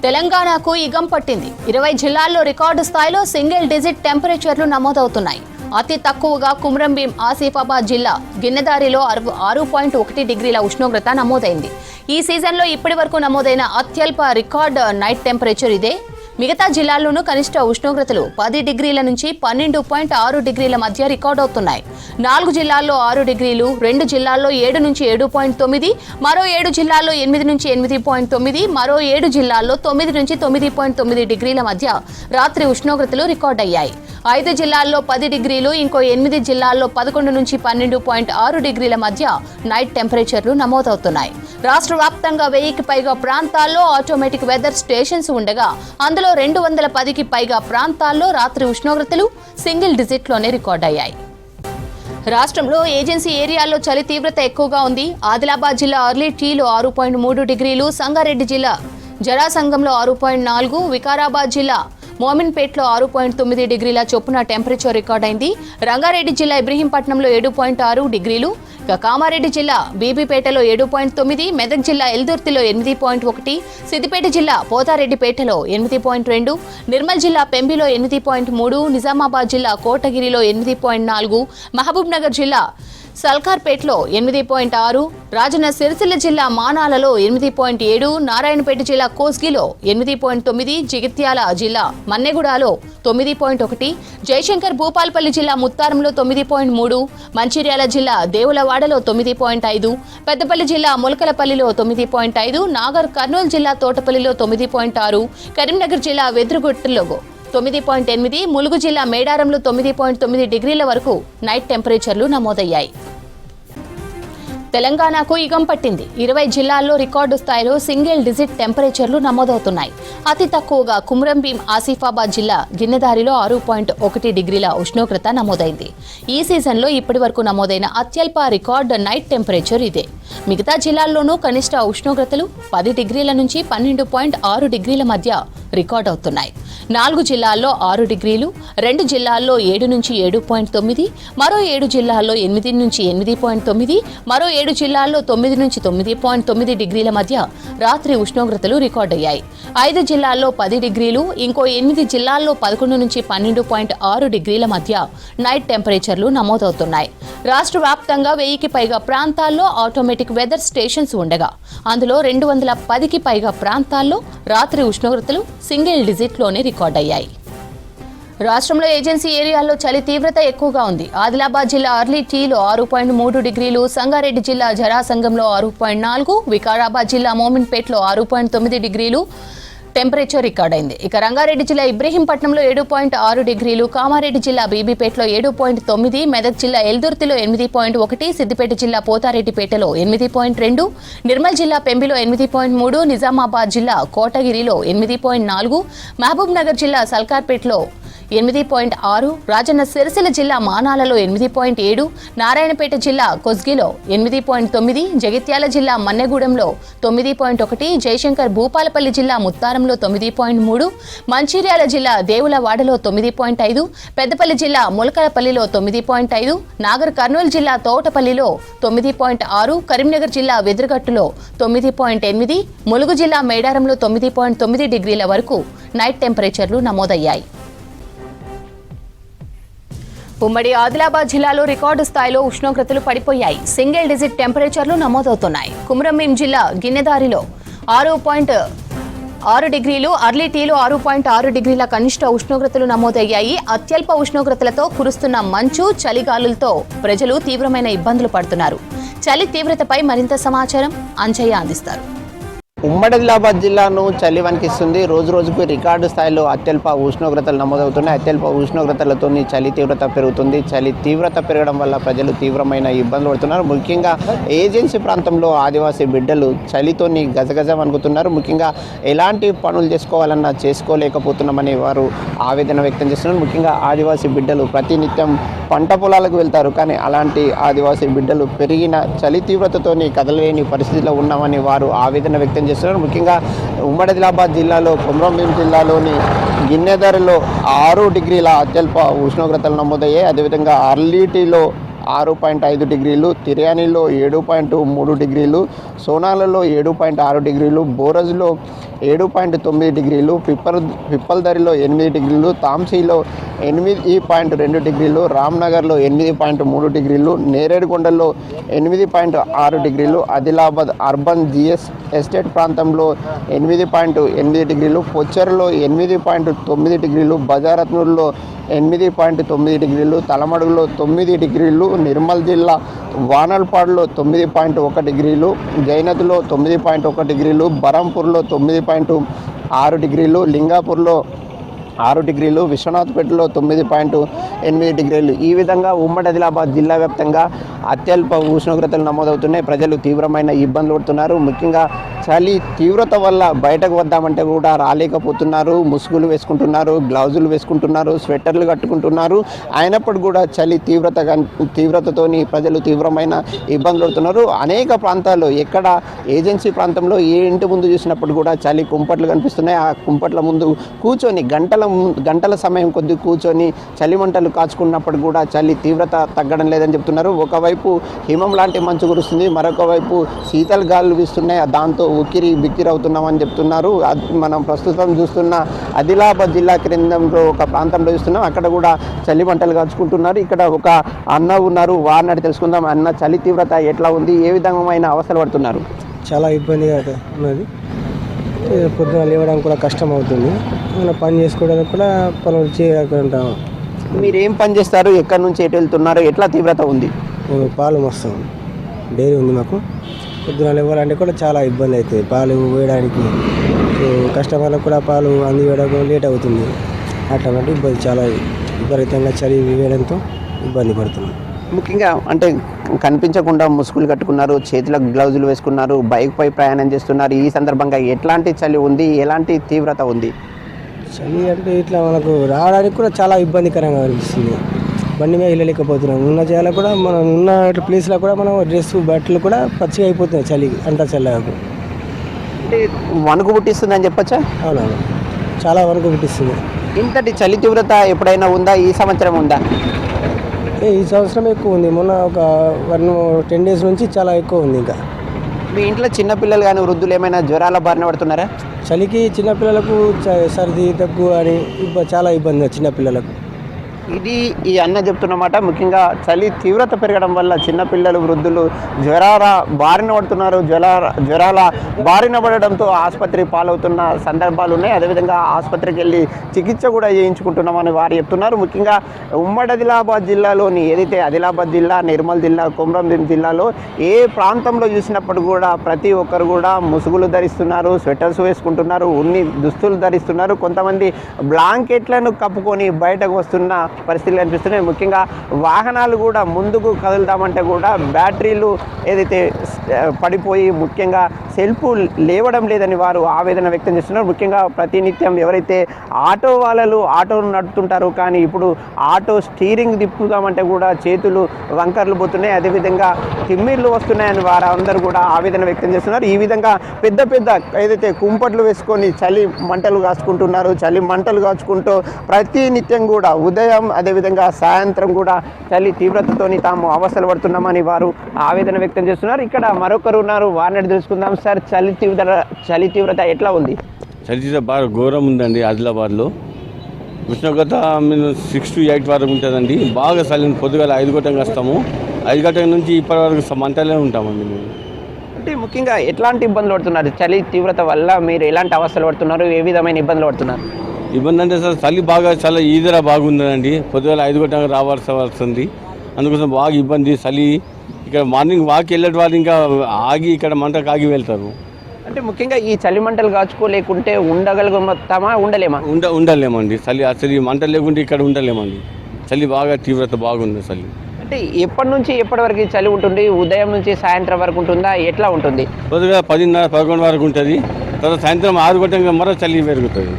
తెలంగాణకు ఇగం పట్టింది. 20 జిల్లాల్లో రికార్డు స్థాయిలో సింగిల్ డిజిట్ టెంపరేచర్లు నమోదవుతున్నాయి. అతి తక్కువగా కుమ్రంభీం ఆసిఫాబాద్ జిల్లా గిన్నెదారిలో 6.1 డిగ్రీల ఉష్ణోగ్రత నమోదైంది. ఈ సీజన్లో ఇప్పటి వరకు నమోదైన అత్యల్ప రికార్డ్ నైట్ టెంపరేచర్ ఇదే. మిగతా జిల్లాల్లోనూ కనిష్ట ఉష్ణోగ్రతలు 10 డిగ్రీల నుంచి 12.6 డిగ్రీల మధ్య రికార్డవుతున్నాయి. 4 జిల్లాల్లో 6 డిగ్రీలు, 2 జిల్లాల్లో 7 నుంచి 7.9, మరో 7 జిల్లాల్లో 8 నుంచి 8.9, మరో 7 జిల్లాల్లో 9 నుంచి 9.9 డిగ్రీల మధ్య రాత్రి ఉష్ణోగ్రతలు రికార్డయ్యాయి. 5 జిల్లాల్లో 10 డిగ్రీలు, ఇంకో 8 జిల్లాల్లో 11 నుంచి 12.6 డిగ్రీల మధ్య నైట్ టెంపరేచర్లు నమోదవుతున్నాయి. రాష్ట్ర వ్యాప్తంగా 1000కి పైగా ప్రాంతాల్లో ఆటోమేటిక్ వెదర్ స్టేషన్స్ ఉండగా అందులో 210కి పైగా ప్రాంతాల్లో రాత్రి ఉష్ణోగ్రతలు సింగిల్ డిజిట్లోనే రికార్డయ్యాయి. రాష్ట్రంలో ఏజెన్సీ ఏరియాల్లో చలి తీవ్రత ఎక్కువగా ఉంది. ఆదిలాబాద్ జిల్లా అర్లీటీలో 6.3 డిగ్రీలు, సంగారెడ్డి జిల్లా జరాసంగంలో 6.4, వికారాబాద్ జిల్లా మోమిన్పేట్లో 6.9 డిగ్రీల చొప్పున టెంపరేచర్ రికార్డైంది. రంగారెడ్డి జిల్లా ఇబ్రహీంపట్నంలో 7.6 డిగ్రీలు, కామారెడ్డి జిల్లా బీబీపేటలో 7.9, మెదక్ జిల్లా ఎల్దుర్తిలో 8.1, సిద్దిపేట జిల్లా పోతారెడ్డిపేటలో 8.2, నిర్మల్ జిల్లా పెంబిలో 8.3, నిజామాబాద్ జిల్లా కోటగిరిలో 8.4, మహబూబ్ నగర్ జిల్లా సల్కార్పేటలో 8.6, రాజన్న సిరిసిల్ల జిల్లా మానాలలో 8.7, నారాయణపేట జిల్లా కోస్గిలో 8.9, జగిత్యాల జిల్లా మన్నెగూడలో 9.1, జయశంకర్ భూపాల్పల్లి జిల్లా ముత్తారంలో 9.3, మంచిర్యాల జిల్లా దేవులవాడలో 9.5, పెద్దపల్లి జిల్లా ములకలపల్లిలో 9.5, నాగర్ కర్నూలు జిల్లా తోటపల్లిలో 9.6, కరీంనగర్ జిల్లా వెదురుగుట్టలో 9.8, ములుగు జిల్లా మేడారంలో 9.9 డిగ్రీల వరకు నైట్ టెంపరేచర్లు నమోదయ్యాయి. తెలంగాణకు ఇగం పట్టింది. 20 జిల్లాల్లో రికార్డు స్థాయిలో సింగిల్ డిజిట్ టెంపరేచర్లు నమోదవుతున్నాయి. అతి తక్కువగా కుమ్రంభీం ఆసిఫాబాద్ జిల్లా గిన్నెదారిలో 6.1 డిగ్రీల ఉష్ణోగ్రత నమోదైంది. ఈ సీజన్లో ఇప్పటి వరకు నమోదైన అత్యల్ప రికార్డ్ నైట్ టెంపరేచర్ ఇదే. మిగతా జిల్లాల్లోనూ కనిష్ట ఉష్ణోగ్రతలు 10 డిగ్రీల నుంచి 12.6 డిగ్రీల మధ్య రికార్డ్ అవుతున్నాయి. 4 జిల్లాల్లో 6 డిగ్రీలు, 2 జిల్లాల్లో 7 నుంచి 7.9, మరో 7 జిల్లాల్లో 8 నుంచి 8.9, మరో 7 జిల్లాల్లో 9 నుంచి 9.9 డిగ్రీల మధ్య రాత్రి ఉష్ణోగ్రతలు రికార్డయ్యాయి. 5 జిల్లాల్లో 10 డిగ్రీలు, ఇంకో 8 జిల్లాల్లో 11 నుంచి 12.6 డిగ్రీల మధ్య నైట్ టెంపరేచర్లు నమోదవుతున్నాయి. రాష్ట్ర వ్యాప్తంగా 1000కి పైగా ప్రాంతాల్లో ఆటోమేటిక్ వెదర్ స్టేషన్స్ ఉండగా అందులో 210కి పైగా ప్రాంతాల్లో రాత్రి ఉష్ణోగ్రతలు సింగిల్ డిజిట్లోనే రికార్డయ్యాయి. రాష్ట్రంలో ఏజెన్సీ ఏరియాల్లో చలి తీవ్రత ఎక్కువగా ఉంది. ఆదిలాబాద్ జిల్లా అర్లీటీలో 6.3 డిగ్రీలు, సంగారెడ్డి జిల్లా జరాసంగంలో 6.4, వికారాబాద్ జిల్లా మోమిన్పేట్లో 6.9 డిగ్రీలు టెంపరేచర్ రికార్డైంది. ఇక రంగారెడ్డి జిల్లా ఇబ్రహీంపట్నంలో 7.6 డిగ్రీలు, కామారెడ్డి జిల్లా బీబీపేటలో 7.9, మెదక్ జిల్లా ఎల్దుర్తిలో 8.1, సిద్దిపేట జిల్లా పోతారెడ్డిపేటలో 8.2, నిర్మల్ జిల్లా పెంబిలో 8.3, నిజామాబాద్ జిల్లా కోటగిరిలో 8.4, మహబూబ్ నగర్ జిల్లా సల్కార్పేటలో 8.6, రాజన్న సిరిసిల్ల జిల్లా మానాలలో 8.7, నారాయణపేట జిల్లా కొస్గిలో 8.9, జగిత్యాల జిల్లా మన్నెగూడెంలో 9.1, జయశంకర్ భూపాలపల్లి జిల్లా ముత్తారంలో 9.3, మంచిర్యాల జిల్లా దేవులవాడలో 9.5, పెద్దపల్లి జిల్లా ములకలపల్లిలో 9.5, నాగర్ కర్నూలు జిల్లా తోటపల్లిలో 9.6, కరీంనగర్ జిల్లా వెదురుగట్టులో 9.8, ములుగు జిల్లా మేడారంలో 9.9 డిగ్రీల వరకు నైట్ టెంపరేచర్లు నమోదయ్యాయి. ఉమ్మడి ఆదిలాబాద్ జిల్లాలో రికార్డు స్థాయిలో ఉష్ణోగ్రతలు పడిపోయాయి. సింగిల్ డిజిట్ టెంపరేచర్లు నమోదవుతున్నాయి. కుమ్రంభీం జిల్లా గిన్నెదారిలో 6.6 డిగ్రీలు, అర్లీటీలో 6.6 డిగ్రీల కనిష్ట ఉష్ణోగ్రతలు నమోదయ్యాయి. అత్యల్ప ఉష్ణోగ్రతలతో కురుస్తున్న మంచు, చలిగాలులతో ప్రజలు తీవ్రమైన ఇబ్బందులు పడుతున్నారు. చలి తీవ్రతపై మరింత సమాచారం అంజయ్య అందిస్తారు. ఉమ్మడి ఆదిలాబాద్ జిల్లాను చలి వణికిస్తుంది. రోజు రోజుకు రికార్డు స్థాయిలో అత్యల్ప ఉష్ణోగ్రతలు నమోదవుతున్నాయి. అత్యల్ప ఉష్ణోగ్రతలతో చలి తీవ్రత పెరుగుతుంది. చలి తీవ్రత పెరగడం వల్ల ప్రజలు తీవ్రమైన ఇబ్బందులు పడుతున్నారు. ముఖ్యంగా ఏజెన్సీ ప్రాంతంలో ఆదివాసీ బిడ్డలు చలితోని గజగజ వణుకుతున్నారు. ముఖ్యంగా ఎలాంటి పనులు చేసుకోవాలన్నా చేసుకోలేకపోతున్నామని వారు ఆవేదన వ్యక్తం చేస్తున్నారు. ముఖ్యంగా ఆదివాసీ బిడ్డలు ప్రతినిత్యం పంట పొలాలకు వెళ్తారు. కానీ అలాంటి ఆదివాసీ బిడ్డలు పెరిగిన చలి తీవ్రతతోని కదలలేని పరిస్థితిలో ఉన్నామని వారు ఆవేదన వ్యక్తం చేస్తున్నారు. ముఖ్యంగా ఉమ్మడి ఆదిలాబాద్ జిల్లాలో కుమ్రంభీం జిల్లాలోని గిన్నెదారిలో 6 డిగ్రీల అత్యల్ప ఉష్ణోగ్రతలు నమోదయ్యాయి. అదేవిధంగా అర్లీటీలో 6.5 డిగ్రీలు, తిర్యానీలో 7.3 డిగ్రీలు, సోనాలలో 7.6 డిగ్రీలు, బోరజ్లో 7.9 డిగ్రీలు, పిప్పల్దరిలో 8 డిగ్రీలు, తాంసీలో 8.2 డిగ్రీలు, రామ్నగర్లో 8.3 డిగ్రీలు, నేరేడుకొండలో 8.6 డిగ్రీలు, ఆదిలాబాద్ అర్బన్ జిఎస్ ఎస్టేట్ ప్రాంతంలో 8.8 డిగ్రీలు, పొచ్చెరలో 8.9 డిగ్రీలు, బజారత్నూరులో 8.9 డిగ్రీలు, తలమడుగులో 9 డిగ్రీలు, నిర్మల్ జిల్లా వానల్పాడులో 9.1 డిగ్రీలు, జైనత్లో 9.1 డిగ్రీలు, బరంపూర్లో 9.6 డిగ్రీలు, లింగాపూర్లో 6 డిగ్రీలు, విశ్వనాథ్పేటలో 9.8 డిగ్రీలు. ఈ విధంగా ఉమ్మడి ఆదిలాబాద్ జిల్లా వ్యాప్తంగా అత్యల్ప ఉష్ణోగ్రతలు నమోదవుతున్నాయి. ప్రజలు తీవ్రమైన ఇబ్బందులు పడుతున్నారు. ముఖ్యంగా చలి తీవ్రత వల్ల బయటకు వద్దామంటే కూడా రాలేకపోతున్నారు. ముసుగులు వేసుకుంటున్నారు, గ్లౌజులు వేసుకుంటున్నారు, స్వెటర్లు కట్టుకుంటున్నారు. అయినప్పుడు కూడా చలి తీవ్రతతోని ప్రజలు తీవ్రమైన ఇబ్బందులు పడుతున్నారు. అనేక ప్రాంతాల్లో ఎక్కడ ఏజెన్సీ ప్రాంతంలో ఏ ఇంటి ముందు చూసినప్పుడు కూడా చలి కుంపట్లు కనిపిస్తున్నాయి. ఆ కుంపట్ల ముందు కూర్చొని గంటల సమయం కొద్ది కూర్చొని చలిమంటలు కాచుకున్నప్పుడు కూడా చలి తీవ్రత తగ్గడం లేదని చెప్తున్నారు. ఒకవైపు హిమం లాంటి మంచు కురుస్తుంది, మరొక వైపు శీతల గాలులు వీస్తున్నాయి. దాంతో ఉక్కిరి బిక్కిరి అవుతున్నామని చెప్తున్నారు. మనం ప్రస్తుతం చూస్తున్న ఆదిలాబాద్ జిల్లా కేంద్రంలో ఒక ప్రాంతంలో చూస్తున్నాం. అక్కడ కూడా చలిమంటలు కాచుకుంటున్నారు. ఇక్కడ ఒక అన్న ఉన్నారు, వారిని తెలుసుకుందాం. అన్న, చలి తీవ్రత ఎట్లా ఉంది, ఏ విధమైన అవస్థలు పడుతున్నారు? చాలా ఇబ్బందిగా ఉన్నది. పొద్దున లేవడానికి కూడా కష్టం అవుతుంది. మన పని చేసుకోవడానికి కూడా పనులు చేయకుండా. మీరు ఏం పని చేస్తారు, ఎక్కడి నుంచి ఎటు వెళ్తున్నారు, ఎట్లా తీవ్రత ఉంది? మేము పాలు మోస్తాం, డైరీ ఉంది మాకు. పొద్దున లేవాలంటే కూడా చాలా ఇబ్బంది అవుతుంది. పాలు వేయడానికి కస్టమర్లకు కూడా పాలు అందివేయడానికి లేట్ అవుతుంది. అట్లాంటి ఇబ్బంది చాలా విపరీతంగా చలి వేయడంతో ఇబ్బంది పడుతున్నాం. ముఖ్యంగా అంటే కనిపించకుండా ముసుగులు కట్టుకున్నారు, చేతులకు గ్లౌజులు వేసుకున్నారు, బైక్ పై ప్రయాణం చేస్తున్నారు. ఈ సందర్భంగా ఎట్లాంటి చలి ఉంది, ఎలాంటి తీవ్రత ఉంది? చలి అంటే ఇట్లా మనకు రావడానికి కూడా చాలా ఇబ్బందికరంగా అనిపిస్తుంది. బండి మీద వెళ్ళలేకపోతున్నాం. ఉన్న చేయాల కూడా మనం ఉన్న ప్లేస్లో కూడా మనం డ్రెస్ బట్టలు కూడా పచ్చిగా అయిపోతున్నాయి చలికి, అంతా చల్లగా. అంటే వణుకు పుట్టిస్తుంది అని చెప్పచ్చా? అవునవును, చాలా వరకు పుట్టిస్తుంది. ఇంతటి చలి తీవ్రత ఎప్పుడైనా ఉందా? ఈ సంవత్సరం ఉందా? ఈ సంవత్సరం ఎక్కువ ఉంది. మొన్న ఒక 10 డేస్ నుంచి చాలా ఎక్కువ ఉంది. ఇంకా మీ ఇంట్లో చిన్నపిల్లలు కానీ వృద్ధులు ఏమైనా జ్వరాల బారిన పడుతున్నారా? చలికి చిన్నపిల్లలకు సర్ది, దగ్గు అని చాలా ఇబ్బంది చిన్నపిల్లలకు. ఇది ఈ అన్న చెప్తున్నమాట. ముఖ్యంగా చలి తీవ్రత పెరగడం వల్ల చిన్నపిల్లలు, వృద్ధులు జ్వరాల బారిన పడుతున్నారు. జ్వరాల బారిన పడడంతో ఆసుపత్రి పాలవుతున్న సందర్భాలు ఉన్నాయి. అదేవిధంగా ఆసుపత్రికి వెళ్ళి చికిత్స కూడా చేయించుకుంటున్నామని వారు చెప్తున్నారు. ముఖ్యంగా ఉమ్మడి ఆదిలాబాద్ జిల్లాలోని ఏదైతే ఆదిలాబాద్ జిల్లా, నిర్మల్ జిల్లా, కొమరంభీం జిల్లాలో ఏ ప్రాంతంలో చూసినప్పుడు కూడా ప్రతి ఒక్కరు కూడా ముసుగులు ధరిస్తున్నారు, స్వెటర్స్ వేసుకుంటున్నారు, ఉన్ని దుస్తులు ధరిస్తున్నారు. కొంతమంది బ్లాంకెట్లను కప్పుకొని బయటకు వస్తున్న పరిస్థితులు కనిపిస్తున్నాయి. ముఖ్యంగా వాహనాలు కూడా ముందుకు కదులుతామంటే కూడా బ్యాటరీలు ఏదైతే పడిపోయి ముఖ్యంగా సెల్ఫ్ లేవడం లేదని వారు ఆవేదన వ్యక్తం చేస్తున్నారు. ముఖ్యంగా ప్రతినిత్యం ఎవరైతే ఆటో వాళ్ళు ఆటోను నడుపుతుంటారో కానీ ఇప్పుడు ఆటో స్టీరింగ్ తిప్పుదామంటే కూడా చేతులు వంకర్లు పోతున్నాయి, అదేవిధంగా తిమ్మిర్లు వస్తున్నాయని వారు అందరూ కూడా ఆవేదన వ్యక్తం చేస్తున్నారు. ఈ విధంగా పెద్ద పెద్ద ఏదైతే కుంపట్లు వేసుకొని చలి మంటలు కాచుకుంటున్నారు. చలి మంటలు కాచుకుంటూ ప్రతినిత్యం కూడా ఉదయం అదేవిధంగా సాయంత్రం కూడా చలి తీవ్రతతోని తాము అవస్థలు పడుతున్నామని వారు ఆవేదన వ్యక్తం చేస్తున్నారు. ఇక్కడ మరొకరు ఉన్నారు, వారిని తెలుసుకుందాం. సార్, చలి తీవ్రత ఎట్లా ఉంది? చలి తీవ్రత బాగా ఘోరం ఉందండి. ఆదిలాబాద్లో ఉష్ణోగ్రత 6 to 8 వరకు ఉంటుందండి. బాగా చలి. పొద్దుగాల 5 గంటలకు వస్తాము, 5 గంటల నుంచి ఇప్పటి వరకు మంటలే ఉంటామండి మేము. అంటే ముఖ్యంగా ఎట్లాంటి ఇబ్బందులు పడుతున్నారు? చలి తీవ్రత వల్ల మీరు ఎలాంటి అవస్థలు పడుతున్నారు, ఏ విధమైన ఇబ్బందులు పడుతున్నారు? ఇబ్బంది అంటే సార్ చలి బాగా చాలా ఈదర బాగుందండి. పొద్దుగాల 5 గంటలకు రావాల్సి వస్తుంది. అందుకోసం బాగా ఇబ్బంది చలి. ఇక్కడ మార్నింగ్ వాక్ వెళ్ళేటి వాళ్ళు ఇంకా ఆగి ఇక్కడ మంటకు ఆగి వెళ్తారు. అంటే ముఖ్యంగా ఈ చలి మంటలు కాచుకోలేకుంటే ఉండగలుగుతామా, ఉండలేమా? ఉండలేమండి. చలి అసలు ఈ మంటలు లేకుంటే ఇక్కడ ఉండలేమండి. చలి బాగా తీవ్రత బాగుంది చలి. అంటే ఎప్పటి నుంచి ఎప్పటి వరకు చలి ఉంటుంది? ఉదయం నుంచి సాయంత్రం వరకు ఉంటుందా, ఎట్లా ఉంటుంది? పొద్దుగా 10:30, 11 వరకు ఉంటుంది. తర్వాత సాయంత్రం 6 గంటలకు మరో చలి పెరుగుతుంది.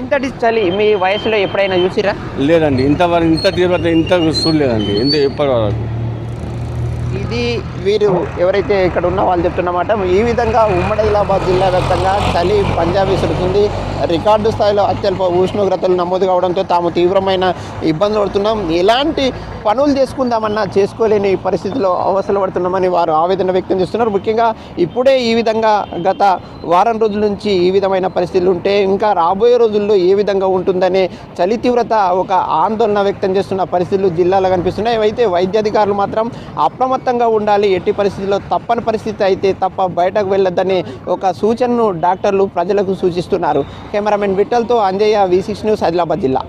ఇంతటి చలి మీ వయసులో ఎప్పుడైనా చూసిరా? లేదండి, ఇంత తీవ్రత ఇంత చూడలేదండి. ఎప్పటి వరకు. ఇది వీరు ఎవరైతే ఇక్కడ ఉన్న వాళ్ళు చెప్తున్నమాట ఈ విధంగా ఉమ్మడి ఆదిలాబాద్ జిల్లా వ్యాప్తంగా చలి పంజాబ్ విసురుతుంది. రికార్డు స్థాయిలో అత్యల్ప ఉష్ణోగ్రతలు నమోదు కావడంతో తాము తీవ్రమైన ఇబ్బందులు పడుతున్నాం, ఎలాంటి పనులు చేసుకుందామన్నా చేసుకోలేని పరిస్థితిలో అవసరం పడుతున్నామని వారు ఆవేదన వ్యక్తం చేస్తున్నారు. ముఖ్యంగా ఇప్పుడే ఈ విధంగా గత వారం రోజుల నుంచి ఈ విధమైన పరిస్థితులు ఉంటే ఇంకా రాబోయే రోజుల్లో ఏ విధంగా ఉంటుందనే చలి తీవ్రత ఒక ఆందోళన వ్యక్తం చేస్తున్న పరిస్థితులు జిల్లాలో కనిపిస్తున్నాయి. అయితే వైద్యాధికారులు మాత్రం అప్రమత్తంగా ఉండాలి, ఎట్టి పరిస్థితుల్లో తప్పని పరిస్థితి అయితే తప్ప బయటకు వెళ్ళొద్దనే ఒక సూచనను డాక్టర్లు ప్రజలకు సూచిస్తున్నారు. కెమెరామెన్ విఠల్తో అంజయ్య, V6 న్యూస్, ఆదిలాబాద్ జిల్లా.